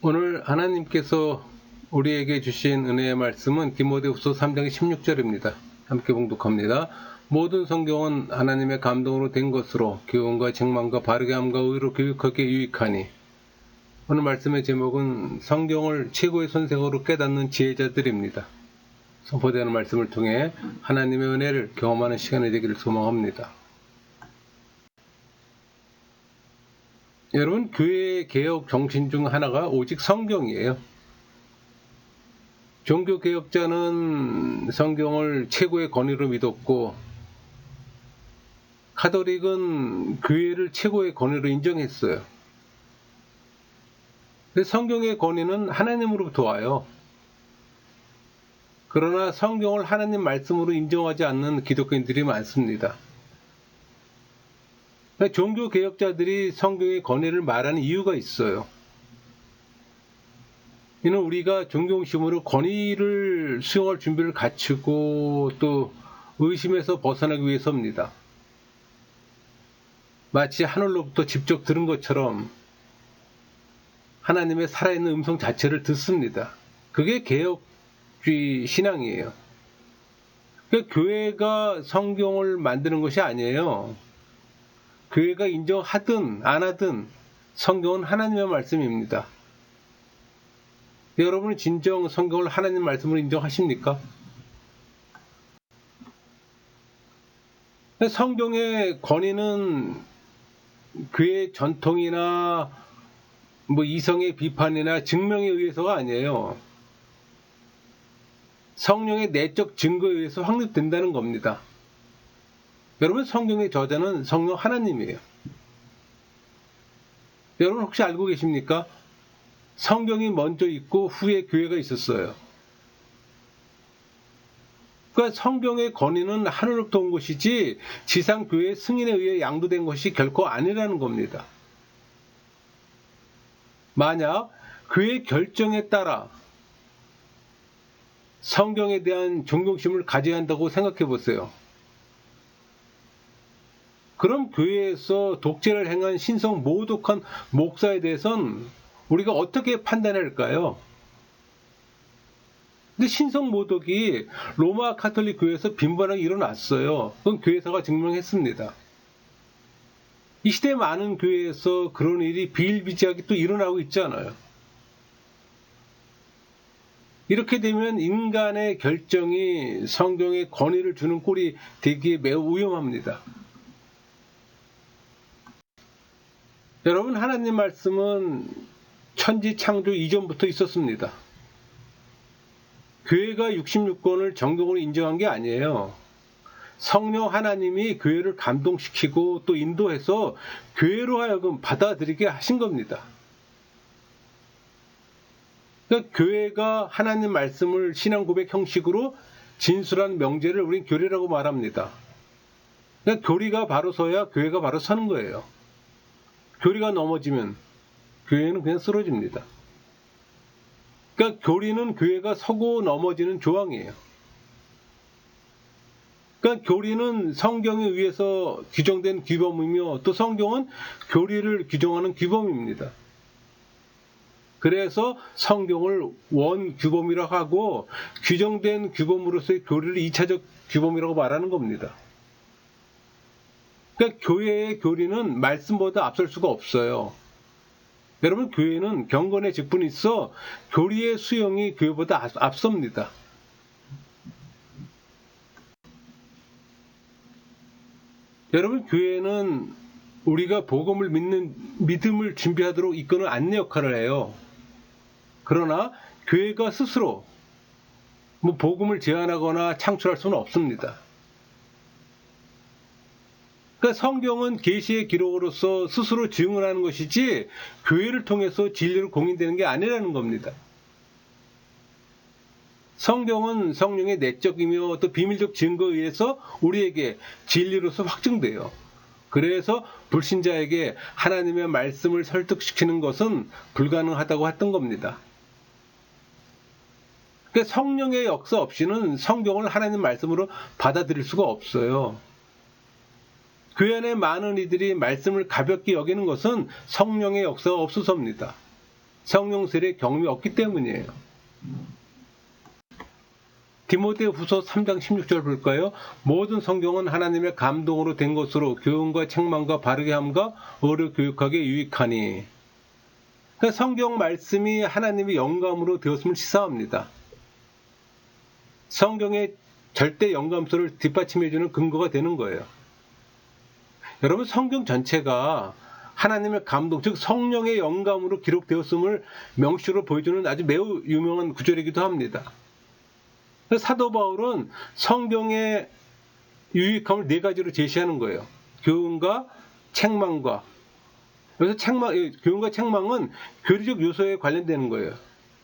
오늘 하나님께서 우리에게 주신 은혜의 말씀은 디모데후서 3장 16절입니다. 함께 봉독합니다. 모든 성경은 하나님의 감동으로 된 것으로 교훈과 책망과 바르게 함과 의로 교육하기에 유익하니. 오늘 말씀의 제목은 성경을 최고의 선생으로 깨닫는 지혜자들입니다. 선포되는 말씀을 통해 하나님의 은혜를 경험하는 시간이 되기를 소망합니다. 여러분, 교회의 개혁 정신 중 하나가 오직 성경이에요. 종교개혁자는 성경을 최고의 권위로 믿었고, 카톨릭은 교회를 최고의 권위로 인정했어요. 근데 성경의 권위는 하나님으로부터 와요. 그러나 성경을 하나님 말씀으로 인정하지 않는 기독교인들이 많습니다. 종교개혁자들이 성경의 권위를 말하는 이유가 있어요. 이는 우리가 존경심으로 권위를 수용할 준비를 갖추고 또 의심에서 벗어나기 위해서입니다. 마치 하늘로부터 직접 들은 것처럼 하나님의 살아있는 음성 자체를 듣습니다. 그게 개혁주의 신앙이에요. 그러니까 교회가 성경을 만드는 것이 아니에요. 교회가 인정하든 안 하든 성경은 하나님의 말씀입니다. 여러분은 진정 성경을 하나님 말씀으로 인정하십니까? 성경의 권위는 교회의 전통이나 이성의 비판이나 증명에 의해서가 아니에요. 성령의 내적 증거에 의해서 확립된다는 겁니다. 여러분, 성경의 저자는 성령 하나님이에요. 여러분 혹시 알고 계십니까? 성경이 먼저 있고 후에 교회가 있었어요. 그러니까 성경의 권위는 하늘로부터 온 것이지 지상 교회 승인에 의해 양도된 것이 결코 아니라는 겁니다. 만약 교회 결정에 따라 성경에 대한 존경심을 가져야 한다고 생각해 보세요. 그럼 교회에서 독재를 행한 신성 모독한 목사에 대해서는 우리가 어떻게 판단할까요? 근데 신성 모독이 로마 카톨릭 교회에서 빈번하게 일어났어요. 그건 교회사가 증명했습니다. 이 시대 많은 교회에서 그런 일이 비일비재하게 또 일어나고 있잖아요. 이렇게 되면 인간의 결정이 성경에 권위를 주는 꼴이 되기에 매우 위험합니다. 여러분, 하나님 말씀은 천지 창조 이전부터 있었습니다. 교회가 66권을 정경으로 인정한 게 아니에요. 성령 하나님이 교회를 감동시키고 또 인도해서 교회로 하여금 받아들이게 하신 겁니다. 그러니까 교회가 하나님 말씀을 신앙 고백 형식으로 진술한 명제를 우린 교리라고 말합니다. 그러니까 교리가 바로 서야 교회가 바로 서는 거예요. 교리가 넘어지면 교회는 그냥 쓰러집니다. 그러니까 교리는 교회가 서고 넘어지는 조항이에요. 그러니까 교리는 성경에 의해서 규정된 규범이며 또 성경은 교리를 규정하는 규범입니다. 그래서 성경을 원규범이라고 하고 규정된 규범으로서의 교리를 2차적 규범이라고 말하는 겁니다. 그러니까 교회의 교리는 말씀보다 앞설 수가 없어요. 여러분, 교회는 경건의 직분이 있어 교리의 수용이 교회보다 앞섭니다. 여러분, 교회는 우리가 복음을 믿는 믿음을 준비하도록 이끄는 안내 역할을 해요. 그러나 교회가 스스로 복음을 제안하거나 창출할 수는 없습니다. 그러니까 성경은 계시의 기록으로서 스스로 증언하는 것이지 교회를 통해서 진리를 공인되는 게 아니라는 겁니다. 성경은 성령의 내적이며 또 비밀적 증거에 의해서 우리에게 진리로서 확증돼요. 그래서 불신자에게 하나님의 말씀을 설득시키는 것은 불가능하다고 했던 겁니다. 그러니까 성령의 역사 없이는 성경을 하나님 말씀으로 받아들일 수가 없어요. 교회 안에 많은 이들이 말씀을 가볍게 여기는 것은 성령의 역사가 없어서입니다. 성령 세례의 경험이 없기 때문이에요. 디모데후서 3장 16절 볼까요? 모든 성경은 하나님의 감동으로 된 것으로 교훈과 책망과 바르게 함과 어려 교육하게 유익하니. 그러니까 성경 말씀이 하나님의 영감으로 되었음을 시사합니다. 성경의 절대 영감소를 뒷받침해주는 근거가 되는 거예요. 여러분, 성경 전체가 하나님의 감동, 즉 성령의 영감으로 기록되었음을 명시로 보여주는 아주 매우 유명한 구절이기도 합니다. 사도 바울은 성경의 유익함을 네 가지로 제시하는 거예요. 교훈과 책망과. 그래서 교훈과 책망은 교리적 요소에 관련되는 거예요.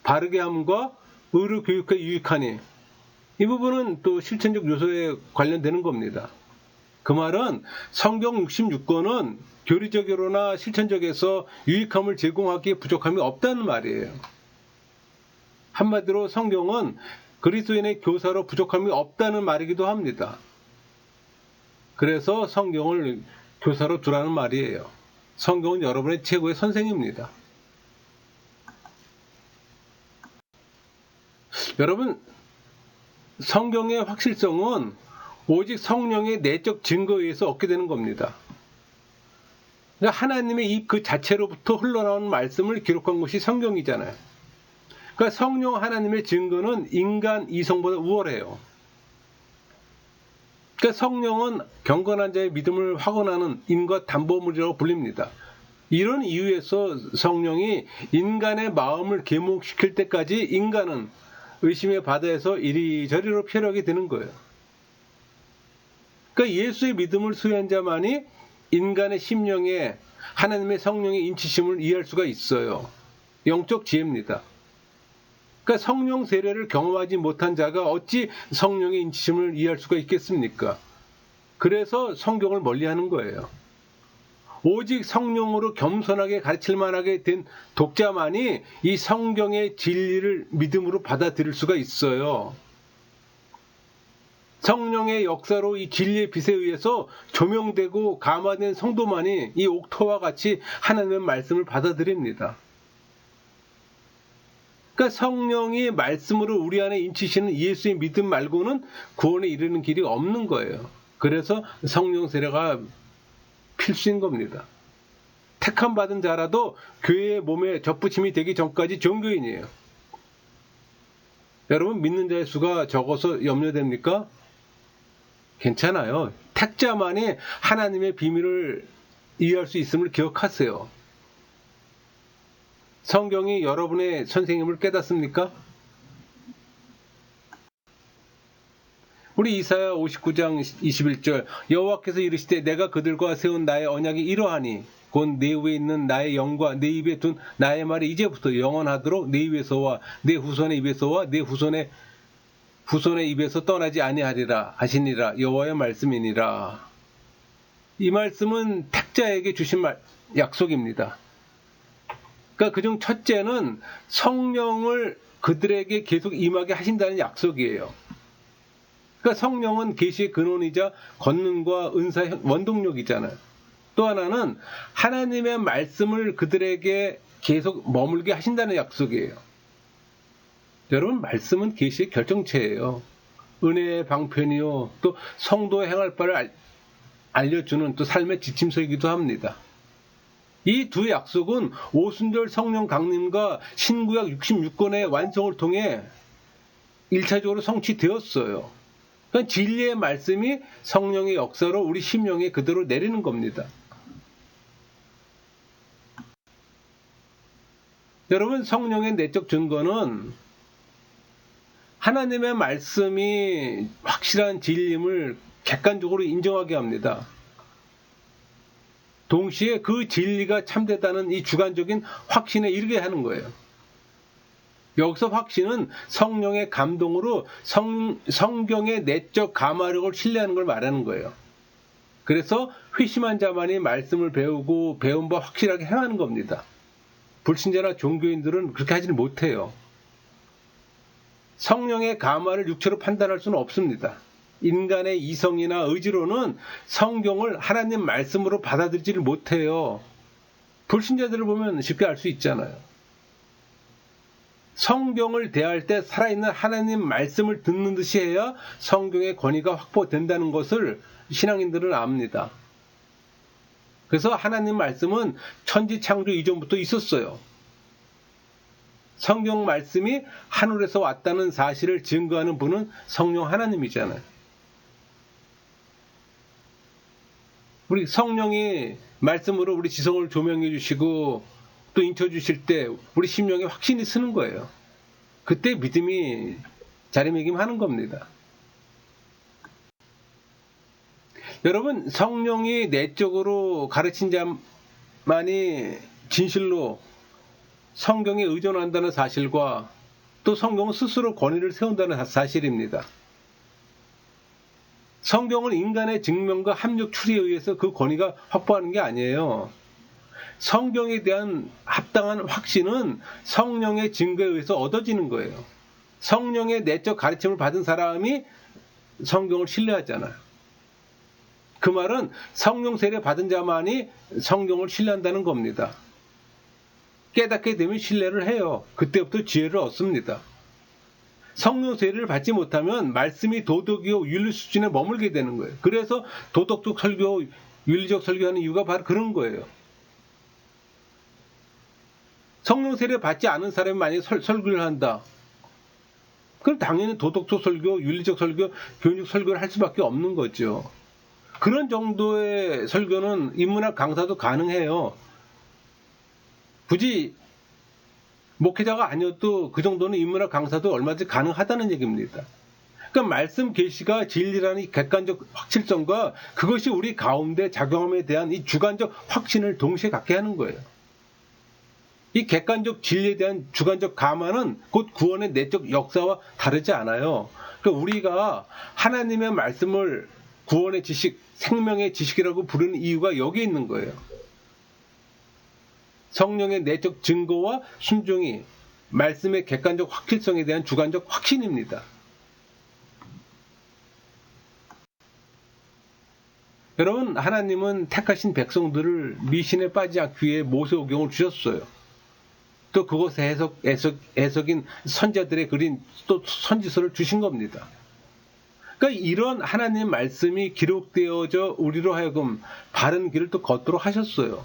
바르게 함과 의로 교육에 유익하니. 이 부분은 또 실천적 요소에 관련되는 겁니다. 그 말은 성경 66권은 교리적으로나 실천적에서 유익함을 제공하기에 부족함이 없다는 말이에요. 한마디로 성경은 그리스도인의 교사로 부족함이 없다는 말이기도 합니다. 그래서 성경을 교사로 두라는 말이에요. 성경은 여러분의 최고의 선생입니다. 여러분, 성경의 확실성은 오직 성령의 내적 증거에 의해서 얻게 되는 겁니다. 그러니까 하나님의 입 그 자체로부터 흘러나오는 말씀을 기록한 것이 성경이잖아요. 그러니까 성령 하나님의 증거는 인간 이성보다 우월해요. 그러니까 성령은 경건한 자의 믿음을 확언하는 인과 담보물이라고 불립니다. 이런 이유에서 성령이 인간의 마음을 계몽시킬 때까지 인간은 의심의 바다에서 이리저리로飘하게 되는 거예요. 그러니까 예수의 믿음을 수여한 자만이 인간의 심령에 하나님의 성령의 인치심을 이해할 수가 있어요. 영적 지혜입니다. 그러니까 성령 세례를 경험하지 못한 자가 어찌 성령의 인치심을 이해할 수가 있겠습니까? 그래서 성경을 멀리하는 거예요. 오직 성령으로 겸손하게 가르칠 만하게 된 독자만이 이 성경의 진리를 믿음으로 받아들일 수가 있어요. 성령의 역사로 이 진리의 빛에 의해서 조명되고 감화된 성도만이 이 옥토와 같이 하나님의 말씀을 받아들입니다. 그러니까 성령이 말씀으로 우리 안에 인치시는 예수의 믿음 말고는 구원에 이르는 길이 없는 거예요. 그래서 성령 세례가 필수인 겁니다. 택함 받은 자라도 교회의 몸에 접붙임이 되기 전까지 종교인이에요. 여러분, 믿는 자의 수가 적어서 염려됩니까? 괜찮아요. 택자만이 하나님의 비밀을 이해할 수 있음을 기억하세요. 성경이 여러분의 선생님을 깨닫습니까? 우리 이사야 59장 21절 여호와께서 이르시되 내가 그들과 세운 나의 언약이 이러하니 곧 내 위에 있는 나의 영과 내 입에 둔 나의 말이 이제부터 영원하도록 내 입에서와 내 후손의 입에서와 내 후손의 입에서 떠나지 아니하리라 하시니라. 여호와의 말씀이니라. 이 말씀은 택자에게 주신 약속입니다. 그러니까 그중 첫째는 성령을 그들에게 계속 임하게 하신다는 약속이에요. 그러니까 성령은 계시의 근원이자 권능과 은사의 원동력이잖아요. 또 하나는 하나님의 말씀을 그들에게 계속 머물게 하신다는 약속이에요. 여러분, 말씀은 계시의 결정체예요. 은혜의 방편이요, 또 성도의 행할 바를 알려주는 또 삶의 지침서이기도 합니다. 이 두 약속은 오순절 성령 강림과 신구약 66권의 완성을 통해 1차적으로 성취되었어요. 그러니까 진리의 말씀이 성령의 역사로 우리 심령에 그대로 내리는 겁니다. 여러분, 성령의 내적 증거는 하나님의 말씀이 확실한 진리임을 객관적으로 인정하게 합니다. 동시에 그 진리가 참되다는 이 주관적인 확신에 이르게 하는 거예요. 여기서 확신은 성령의 감동으로 성경의 내적 감화력을 신뢰하는 걸 말하는 거예요. 그래서 회심한 자만이 말씀을 배우고 배운 바 확실하게 행하는 겁니다. 불신자나 종교인들은 그렇게 하지는 못해요. 성령의 감화를 육체로 판단할 수는 없습니다. 인간의 이성이나 의지로는 성경을 하나님 말씀으로 받아들이지를 못해요. 불신자들을 보면 쉽게 알 수 있잖아요. 성경을 대할 때 살아있는 하나님 말씀을 듣는 듯이 해야 성경의 권위가 확보된다는 것을 신앙인들은 압니다. 그래서 하나님 말씀은 천지 창조 이전부터 있었어요. 성경 말씀이 하늘에서 왔다는 사실을 증거하는 분은 성령 하나님이잖아요. 우리 성령이 말씀으로 우리 지성을 조명해 주시고 또 인쳐 주실 때 우리 심령에 확신이 쓰는 거예요. 그때 믿음이 자리매김하는 겁니다. 여러분, 성령이 내적으로 가르친 자만이 진실로 성경에 의존한다는 사실과 또 성경은 스스로 권위를 세운다는 사실입니다. 성경은 인간의 증명과 합력 추리에 의해서 그 권위가 확보하는 게 아니에요. 성경에 대한 합당한 확신은 성령의 증거에 의해서 얻어지는 거예요. 성령의 내적 가르침을 받은 사람이 성경을 신뢰하잖아요. 그 말은 성령 세례 받은 자만이 성경을 신뢰한다는 겁니다. 깨닫게 되면 신뢰를 해요. 그때부터 지혜를 얻습니다. 성령 세례를 받지 못하면 말씀이 도덕이요 윤리 수준에 머물게 되는 거예요. 그래서 도덕적 설교, 윤리적 설교하는 이유가 바로 그런 거예요. 성령 세례 받지 않은 사람이 만약에 설교를 한다. 그럼 당연히 도덕적 설교, 윤리적 설교, 교육적 설교를 할 수밖에 없는 거죠. 그런 정도의 설교는 인문학 강사도 가능해요. 굳이 목회자가 아니어도 그 정도는 인문학 강사도 얼마든지 가능하다는 얘기입니다. 그러니까 말씀 계시가 진리라는 이 객관적 확실성과 그것이 우리 가운데 작용함에 대한 이 주관적 확신을 동시에 갖게 하는 거예요. 이 객관적 진리에 대한 주관적 감화는 곧 구원의 내적 역사와 다르지 않아요. 그러니까 우리가 하나님의 말씀을 구원의 지식, 생명의 지식이라고 부르는 이유가 여기에 있는 거예요. 성령의 내적 증거와 순종이 말씀의 객관적 확실성에 대한 주관적 확신입니다. 여러분, 하나님은 택하신 백성들을 미신에 빠지지 않기 위해 모세오경을 주셨어요. 또 그것의 해석인 선자들의 그린 또 선지서를 주신 겁니다. 그러니까 이런 하나님 말씀이 기록되어져 우리로 하여금 바른 길을 또 걷도록 하셨어요.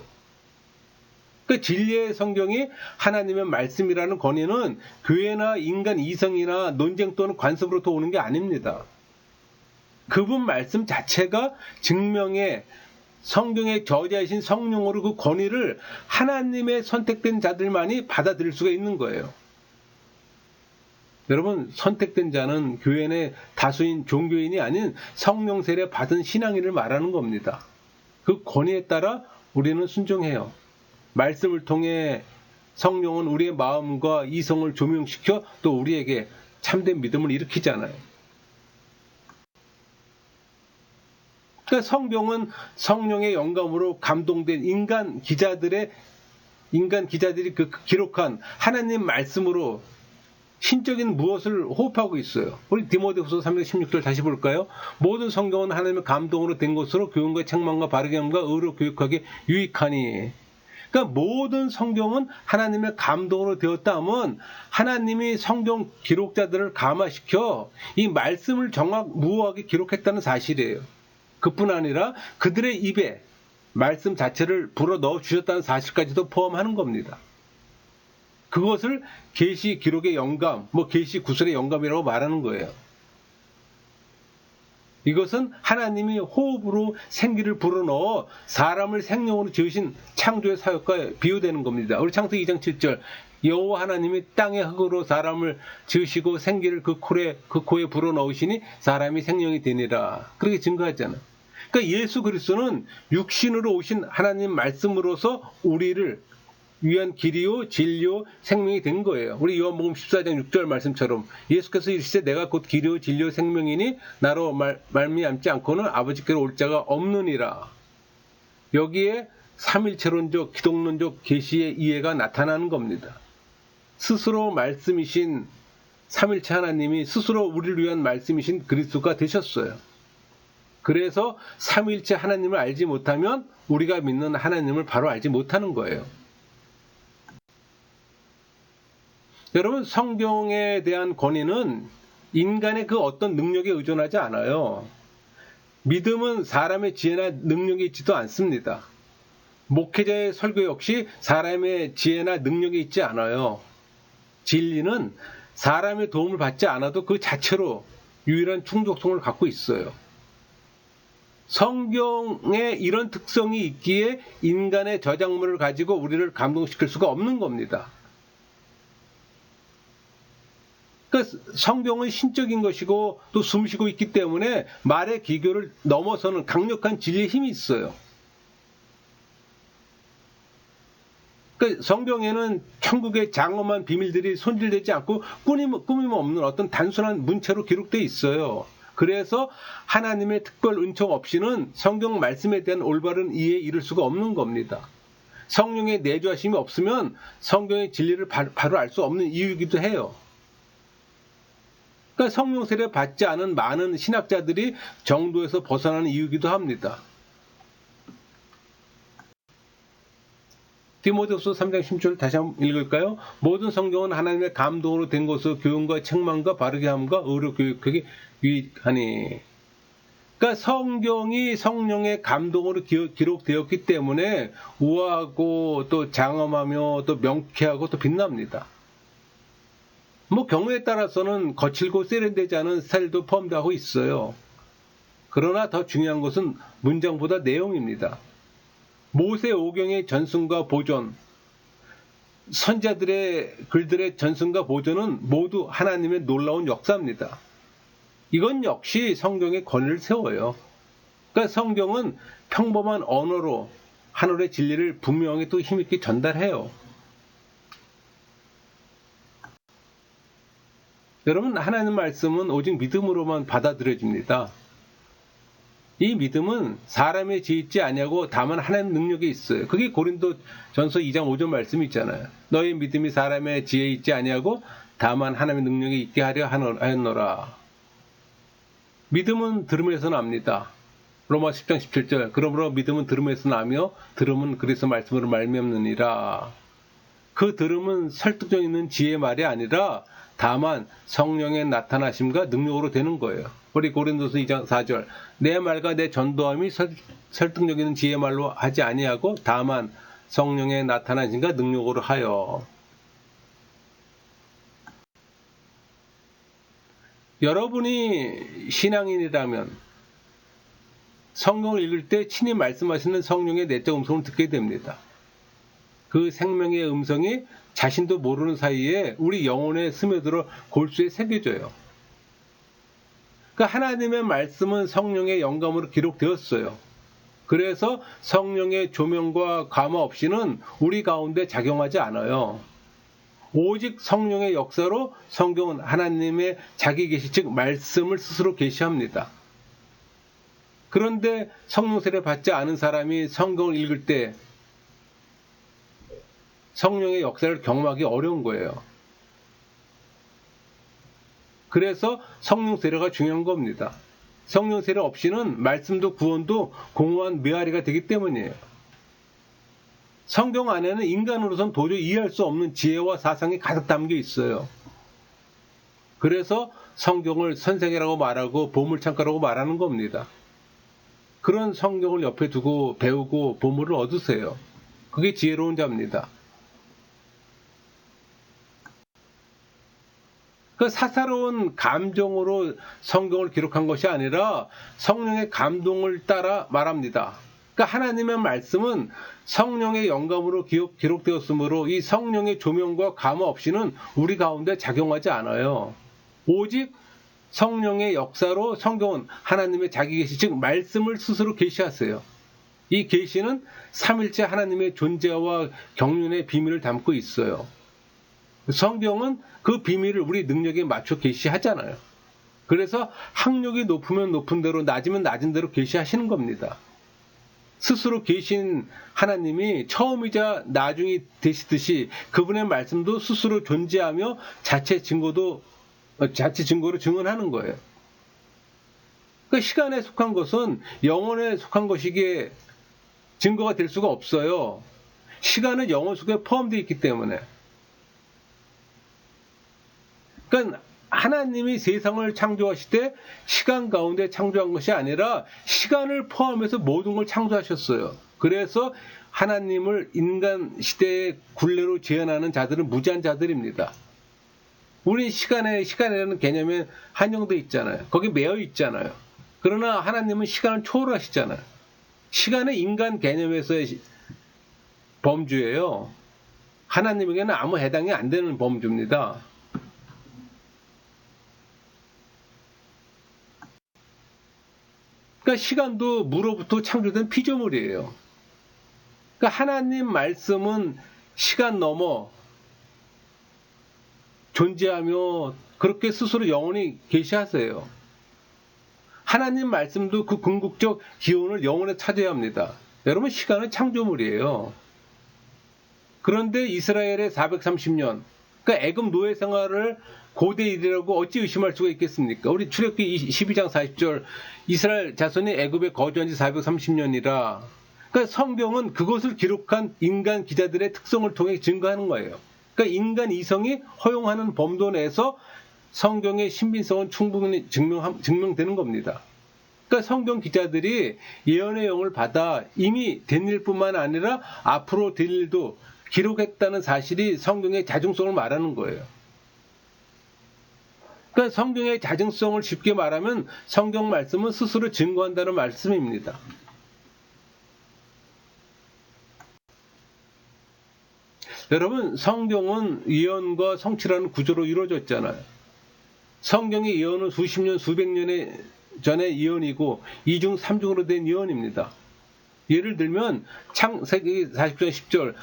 그 진리의 성경이 하나님의 말씀이라는 권위는 교회나 인간 이성이나 논쟁 또는 관습으로부터 오는 게 아닙니다. 그분 말씀 자체가 증명해 성경의 저자이신 성령으로 그 권위를 하나님의 선택된 자들만이 받아들일 수가 있는 거예요. 여러분, 선택된 자는 교회 내 다수인 종교인이 아닌 성령 세례 받은 신앙인을 말하는 겁니다. 그 권위에 따라 우리는 순종해요. 말씀을 통해 성령은 우리의 마음과 이성을 조명시켜 또 우리에게 참된 믿음을 일으키잖아요. 그러니까 성경은 성령의 영감으로 감동된 인간 기자들이 기록한 하나님 말씀으로 신적인 무엇을 호흡하고 있어요. 우리 디모데후서 3장 16절 다시 볼까요? 모든 성경은 하나님의 감동으로 된 것으로 교훈과 책망과 바르게 함과 의로 교육하기 유익하니. 그러니까 모든 성경은 하나님의 감동으로 되었다 하면 하나님이 성경 기록자들을 감화시켜 이 말씀을 정확무호하게 기록했다는 사실이에요. 그뿐 아니라 그들의 입에 말씀 자체를 불어넣어 주셨다는 사실까지도 포함하는 겁니다. 그것을 계시 기록의 영감, 계시 구설의 영감이라고 말하는 거예요. 이것은 하나님이 호흡으로 생기를 불어넣어 사람을 생명으로 지으신 창조의 사역과 비유되는 겁니다. 우리 창세기 2장 7절 여호와 하나님이 땅의 흙으로 사람을 지으시고 생기를 그 코에 불어넣으시니 사람이 생명이 되니라. 그렇게 증거하잖아요. 그러니까 예수 그리스도는 육신으로 오신 하나님 말씀으로서 우리를 위한 길이요 진리요 생명이 된 거예요. 우리 요한복음 14장 6절 말씀처럼 예수께서 이르시되 내가 곧 길이요 진리요 생명이니 나로 말미암지 않고는 아버지께로 올 자가 없느니라. 여기에 삼일체론적 기독론적 계시의 이해가 나타나는 겁니다. 스스로 말씀이신 삼일체 하나님이 스스로 우리를 위한 말씀이신 그리스도가 되셨어요. 그래서 삼일체 하나님을 알지 못하면 우리가 믿는 하나님을 바로 알지 못하는 거예요. 여러분, 성경에 대한 권위는 인간의 그 어떤 능력에 의존하지 않아요. 믿음은 사람의 지혜나 능력이 있지도 않습니다. 목회자의 설교 역시 사람의 지혜나 능력이 있지 않아요. 진리는 사람의 도움을 받지 않아도 그 자체로 유일한 충족성을 갖고 있어요. 성경에 이런 특성이 있기에 인간의 저작물을 가지고 우리를 감동시킬 수가 없는 겁니다. 그러니까 성경은 신적인 것이고 또 숨쉬고 있기 때문에 말의 기교를 넘어서는 강력한 진리의 힘이 있어요. 그러니까 성경에는 천국의 장엄한 비밀들이 손질되지 않고 꾸밈 없는 어떤 단순한 문체로 기록되어 있어요. 그래서 하나님의 특별 은총 없이는 성경 말씀에 대한 올바른 이해에 이를 수가 없는 겁니다. 성령의 내주하심이 없으면 성경의 진리를 바로 알 수 없는 이유이기도 해요. 그러니까 성령 세례 받지 않은 많은 신학자들이 정도에서 벗어나는 이유이기도 합니다. 디모데후서 3장 10절 다시 한번 읽을까요? 모든 성경은 하나님의 감동으로 된 것으로 교훈과 책망과 바르게 함과 의로 교육하기 위하니. 그러니까 성경이 성령의 감동으로 기록되었기 때문에 우아하고 또 장엄하며 또 명쾌하고 또 빛납니다. 경우에 따라서는 거칠고 세련되지 않은 스타일도 포함되고 있어요. 그러나 더 중요한 것은 문장보다 내용입니다. 모세 오경의 전승과 보존, 선자들의 글들의 전승과 보존은 모두 하나님의 놀라운 역사입니다. 이건 역시 성경의 권위를 세워요. 그러니까 성경은 평범한 언어로 하늘의 진리를 분명히 또 힘있게 전달해요. 여러분, 하나님 말씀은 오직 믿음으로만 받아들여집니다. 이 믿음은 사람의 지혜 있지 아니하고 다만 하나님 능력이 있어요. 그게 고린도전서 2장 5절 말씀이 있잖아요. 너희 믿음이 사람의 지혜 있지 아니하고 다만 하나님의 능력이 있게 하려 하였노라. 믿음은 들음에서 납니다. 로마 10장 17절. 그러므로 믿음은 들음에서 나며 들음은 그리스도 말씀으로 말미암느니라. 그 들음은 설득력 있는 지혜의 말이 아니라 다만 성령의 나타나심과 능력으로 되는 거예요. 우리 고린도서 2장 4절. 내 말과 내 전도함이 설득력 있는 지혜의 말로 하지 아니하고 다만 성령의 나타나심과 능력으로 하여. 여러분이 신앙인이라면 성경을 읽을 때 친히 말씀하시는 성령의 내적 음성을 듣게 됩니다. 그 생명의 음성이 자신도 모르는 사이에 우리 영혼에 스며들어 골수에 새겨져요. 그러니까 하나님의 말씀은 성령의 영감으로 기록되었어요. 그래서 성령의 조명과 감화 없이는 우리 가운데 작용하지 않아요. 오직 성령의 역사로 성경은 하나님의 자기 계시, 즉 말씀을 스스로 계시합니다. 그런데 성령 세례 받지 않은 사람이 성경을 읽을 때 성령의 역사를 경험하기 어려운 거예요. 그래서 성령 세례가 중요한 겁니다. 성령 세례 없이는 말씀도 구원도 공허한 메아리가 되기 때문이에요. 성경 안에는 인간으로선 도저히 이해할 수 없는 지혜와 사상이 가득 담겨 있어요. 그래서 성경을 선생이라고 말하고 보물창고라고 말하는 겁니다. 그런 성경을 옆에 두고 배우고 보물을 얻으세요. 그게 지혜로운 자입니다. 그 사사로운 감정으로 성경을 기록한 것이 아니라 성령의 감동을 따라 말합니다. 그러니까 하나님의 말씀은 성령의 영감으로 기록되었으므로 이 성령의 조명과 감화 없이는 우리 가운데 작용하지 않아요. 오직 성령의 역사로 성경은 하나님의 자기 계시, 즉 말씀을 스스로 계시하세요. 이 계시는 삼일체 하나님의 존재와 경륜의 비밀을 담고 있어요. 성경은 그 비밀을 우리 능력에 맞춰 계시하잖아요. 그래서 학력이 높으면 높은 대로, 낮으면 낮은 대로 계시하시는 겁니다. 스스로 계신 하나님이 처음이자 나중이 되시듯이 그분의 말씀도 스스로 존재하며 자체 증거로 증언하는 거예요. 그러니까 시간에 속한 것은 영혼에 속한 것이기에 증거가 될 수가 없어요. 시간은 영혼 속에 포함되어 있기 때문에. 그러니까 하나님이 세상을 창조하실 때 시간 가운데 창조한 것이 아니라 시간을 포함해서 모든 걸 창조하셨어요. 그래서 하나님을 인간 시대의 굴레로 재현하는 자들은 무지한 자들입니다. 우리 시간이라는 개념에 한정되어 있잖아요. 거기 매여 있잖아요. 그러나 하나님은 시간을 초월하시잖아요. 시간은 인간 개념에서의 범주예요. 하나님에게는 아무 해당이 안 되는 범주입니다. 그러니까 시간도 무로부터 창조된 피조물이에요. 그러니까 하나님 말씀은 시간 넘어 존재하며 그렇게 스스로 영원히 계시하세요. 하나님 말씀도 그 궁극적 기원을 영원에 찾아야 합니다. 여러분, 시간은 창조물이에요. 그런데 이스라엘의 430년, 그러니까 애굽 노예 생활을 고대 일이라고 어찌 의심할 수가 있겠습니까? 우리 출애굽기 12장 40절, 이스라엘 자손이 애굽에 거주한 지 430년이라. 그러니까 성경은 그것을 기록한 인간 기자들의 특성을 통해 증거하는 거예요. 그러니까 인간 이성이 허용하는 범도 내에서 성경의 신빙성은 충분히 증명되는 겁니다. 그러니까 성경 기자들이 예언의 영을 받아 이미 된 일뿐만 아니라 앞으로 될 일도 기록했다는 사실이 성경의 자중성을 말하는 거예요. 그러니까 성경의 자중성을 쉽게 말하면 성경 말씀은 스스로 증거한다는 말씀입니다. 여러분, 성경은 예언과 성취라는 구조로 이루어졌잖아요. 성경의 예언은 수십 년, 수백 년 전의 예언이고 이중 삼중으로 된 예언입니다. 예를 들면 창세기 40장 10절,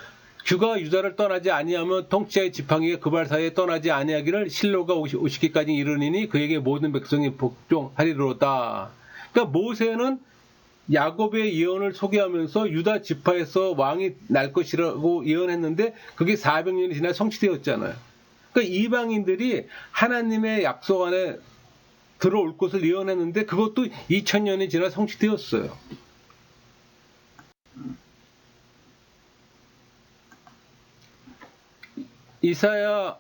규가 유다를 떠나지 아니하며 통치의 지팡이가 그발 사이에 떠나지 아니하기를 실로가 오시기까지 이르니니 그에게 모든 백성이 복종하리로다. 그러니까 모세는 야곱의 예언을 소개하면서 유다 지파에서 왕이 날 것이라고 예언했는데 그게 400년이 지나 성취되었잖아요. 그러니까 이방인들이 하나님의 약속 안에 들어올 것을 예언했는데 그것도 2000년이 지나 성취되었어요. 이사야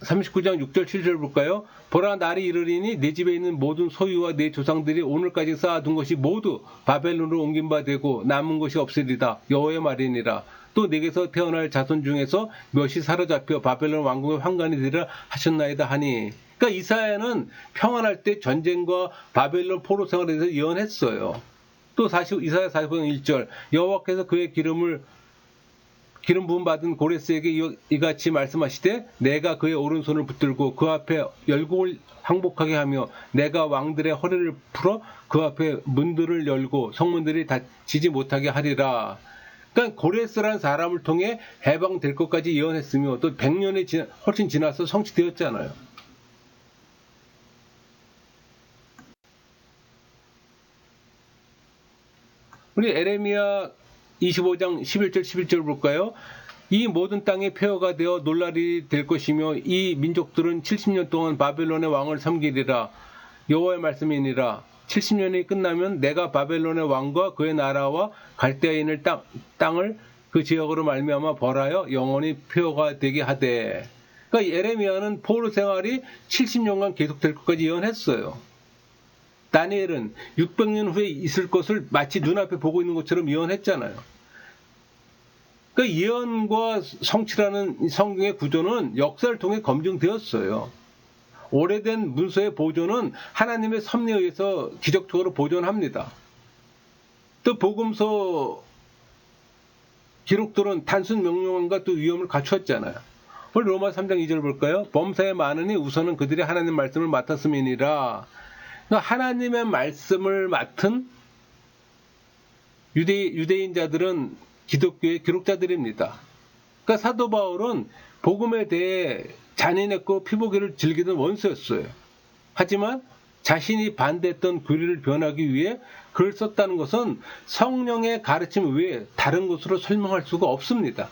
39장 6절 7절 볼까요? 보라, 날이 이르리니 내 집에 있는 모든 소유와 내 조상들이 오늘까지 쌓아둔 것이 모두 바벨론으로 옮긴 바 되고 남은 것이 없으리다. 여호와의 말이니라. 또 내게서 태어날 자손 중에서 몇이 사로잡혀 바벨론 왕국의 황관이 되리라 하셨나이다 하니. 그러니까 이사야는 평안할 때 전쟁과 바벨론 포로 생활에 대해서 예언했어요. 또 이사야 40장 1절, 여호와께서 그의 기름 부음 받은 고레스에게 이같이 말씀하시되 내가 그의 오른손을 붙들고 그 앞에 열곡을 항복하게 하며 내가 왕들의 허리를 풀어 그 앞에 문들을 열고 성문들이 닫히지 못하게 하리라. 그러니까 고레스라는 사람을 통해 해방될 것까지 예언했으며 또 100년이 훨씬 지나서 성취되었잖아요. 우리 에레미야 25장 11절 11절 볼까요? 이 모든 땅이 폐허가 되어 놀랄이 될 것이며 이 민족들은 70년 동안 바벨론의 왕을 섬기리라. 여호와의 말씀이니라. 70년이 끝나면 내가 바벨론의 왕과 그의 나라와 갈대아인을 땅을 그 지역으로 말미암아 벌하여 영원히 폐허가 되게 하되. 그러니까 예레미야는 포로 생활이 70년간 계속될 것까지 예언했어요. 다니엘은 600년 후에 있을 것을 마치 눈앞에 보고 있는 것처럼 예언했잖아요. 그러니까 예언과 성취라는 성경의 구조는 역사를 통해 검증되었어요. 오래된 문서의 보존은 하나님의 섭리에 의해서 기적적으로 보존합니다. 또 복음서 기록들은 단순 명령과 또 위엄을 갖추었잖아요. 오늘 로마 3장 2절 볼까요? 범사에 많으니 우선은 그들이 하나님 말씀을 맡았음이니라. 하나님의 말씀을 맡은 유대인자들은 기독교의 기록자들입니다. 그러니까 사도 바울은 복음에 대해 잔인했고 피보기를 즐기던 원수였어요. 하지만 자신이 반대했던 교리를 변하기 위해 글을 썼다는 것은 성령의 가르침 외에 다른 것으로 설명할 수가 없습니다.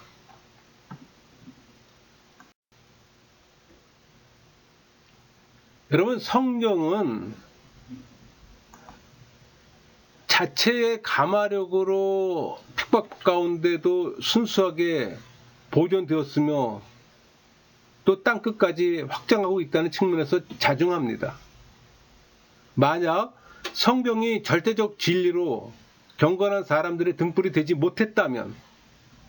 여러분, 성경은 자체의 감화력으로 핍박 가운데도 순수하게 보존되었으며 또 땅끝까지 확장하고 있다는 측면에서 자중합니다. 만약 성경이 절대적 진리로 경건한 사람들의 등불이 되지 못했다면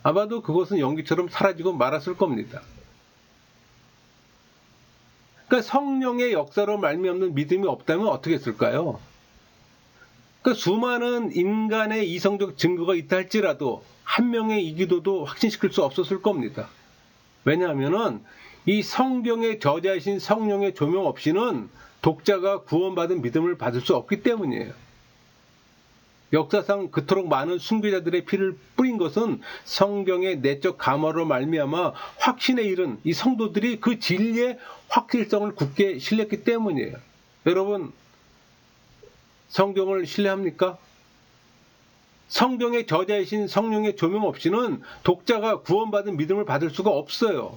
아마도 그것은 연기처럼 사라지고 말았을 겁니다. 그러니까 성령의 역사로 말미암는 믿음이 없다면 어떻게 했을까요? 그러니까 수많은 인간의 이성적 증거가 있다 할지라도 한 명의 이 기도도 확신시킬 수 없었을 겁니다. 왜냐하면 이 성경의 저자이신 성령의 조명 없이는 독자가 구원받은 믿음을 받을 수 없기 때문이에요. 역사상 그토록 많은 순교자들의 피를 뿌린 것은 성경의 내적 감화로 말미암아 확신에 이른 이 성도들이 그 진리의 확실성을 굳게 신뢰했기 때문이에요. 여러분, 성경을 신뢰합니까? 성경의 저자이신 성령의 조명 없이는 독자가 구원받은 믿음을 받을 수가 없어요.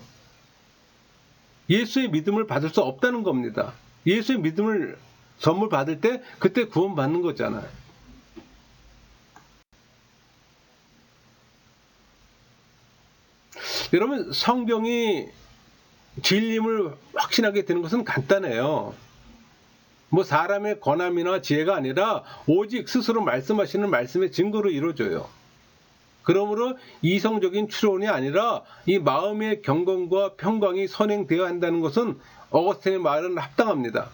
예수의 믿음을 받을 수 없다는 겁니다. 예수의 믿음을 선물 받을 때 그때 구원받는 거잖아요. 여러분, 성경이 진리임을 확신하게 되는 것은 간단해요. 뭐 사람의 권함이나 지혜가 아니라 오직 스스로 말씀하시는 말씀의 증거로 이루어져요. 그러므로 이성적인 추론이 아니라 이 마음의 경건과 평강이 선행되어야 한다는 것은 어거스틴의 말은 합당합니다.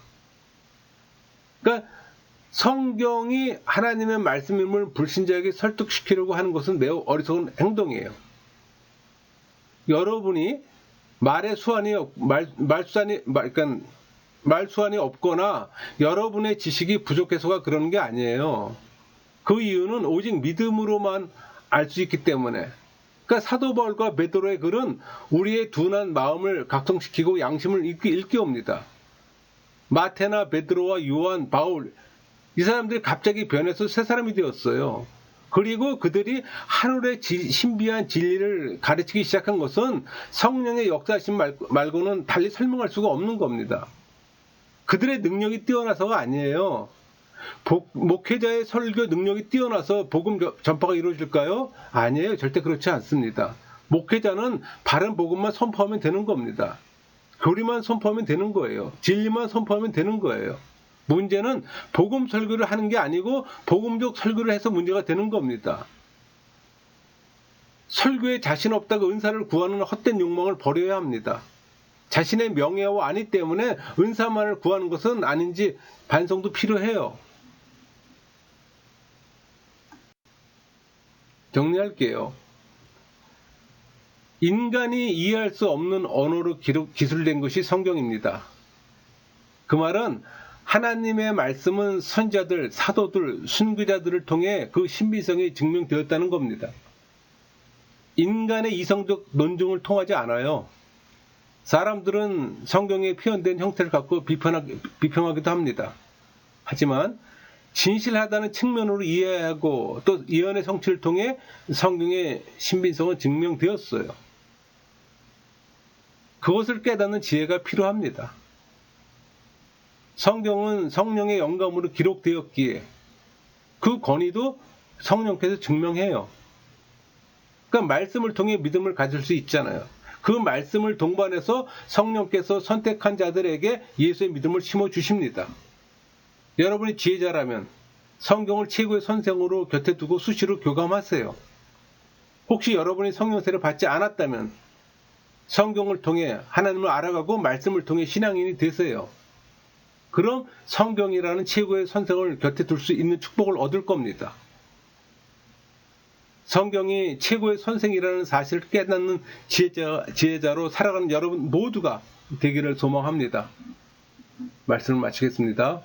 그러니까 성경이 하나님의 말씀임을 불신자에게 설득시키려고 하는 것은 매우 어리석은 행동이에요. 여러분이 말수환이 없거나 여러분의 지식이 부족해서가 그러는 게 아니에요. 그 이유는 오직 믿음으로만 알 수 있기 때문에. 그러니까 사도 바울과 베드로의 글은 우리의 둔한 마음을 각성시키고 양심을 일깨웁니다. 마태나 베드로와 요한, 바울, 이 사람들이 갑자기 변해서 새 사람이 되었어요. 그리고 그들이 하늘의 신비한 진리를 가르치기 시작한 것은 성령의 역사하심 말고는 달리 설명할 수가 없는 겁니다. 그들의 능력이 뛰어나서가 아니에요. 목회자의 설교 능력이 뛰어나서 복음 전파가 이루어질까요? 아니에요. 절대 그렇지 않습니다. 목회자는 바른 복음만 선포하면 되는 겁니다. 교리만 선포하면 되는 거예요. 진리만 선포하면 되는 거예요. 문제는 복음 설교를 하는 게 아니고 복음적 설교를 해서 문제가 되는 겁니다. 설교에 자신 없다고 은사를 구하는 헛된 욕망을 버려야 합니다. 자신의 명예와 안위 때문에 은사만을 구하는 것은 아닌지 반성도 필요해요. 정리할게요. 인간이 이해할 수 없는 언어로 기술된 것이 성경입니다. 그 말은 하나님의 말씀은 선지자들, 사도들, 순교자들을 통해 그 신비성이 증명되었다는 겁니다. 인간의 이성적 논증을 통하지 않아요. 사람들은 성경에 표현된 형태를 갖고 비평하기도 합니다. 하지만 진실하다는 측면으로 이해하고 또 예언의 성취를 통해 성경의 신비성은 증명되었어요. 그것을 깨닫는 지혜가 필요합니다. 성경은 성령의 영감으로 기록되었기에 그 권위도 성령께서 증명해요. 그러니까 말씀을 통해 믿음을 가질 수 있잖아요. 그 말씀을 동반해서 성령께서 선택한 자들에게 예수의 믿음을 심어주십니다. 여러분이 지혜자라면 성경을 최고의 선생으로 곁에 두고 수시로 교감하세요. 혹시 여러분이 성령세를 받지 않았다면 성경을 통해 하나님을 알아가고 말씀을 통해 신앙인이 되세요. 그럼 성경이라는 최고의 선생을 곁에 둘 수 있는 축복을 얻을 겁니다. 성경이 최고의 선생이라는 사실을 깨닫는 지혜자로 살아가는 여러분 모두가 되기를 소망합니다. 말씀을 마치겠습니다.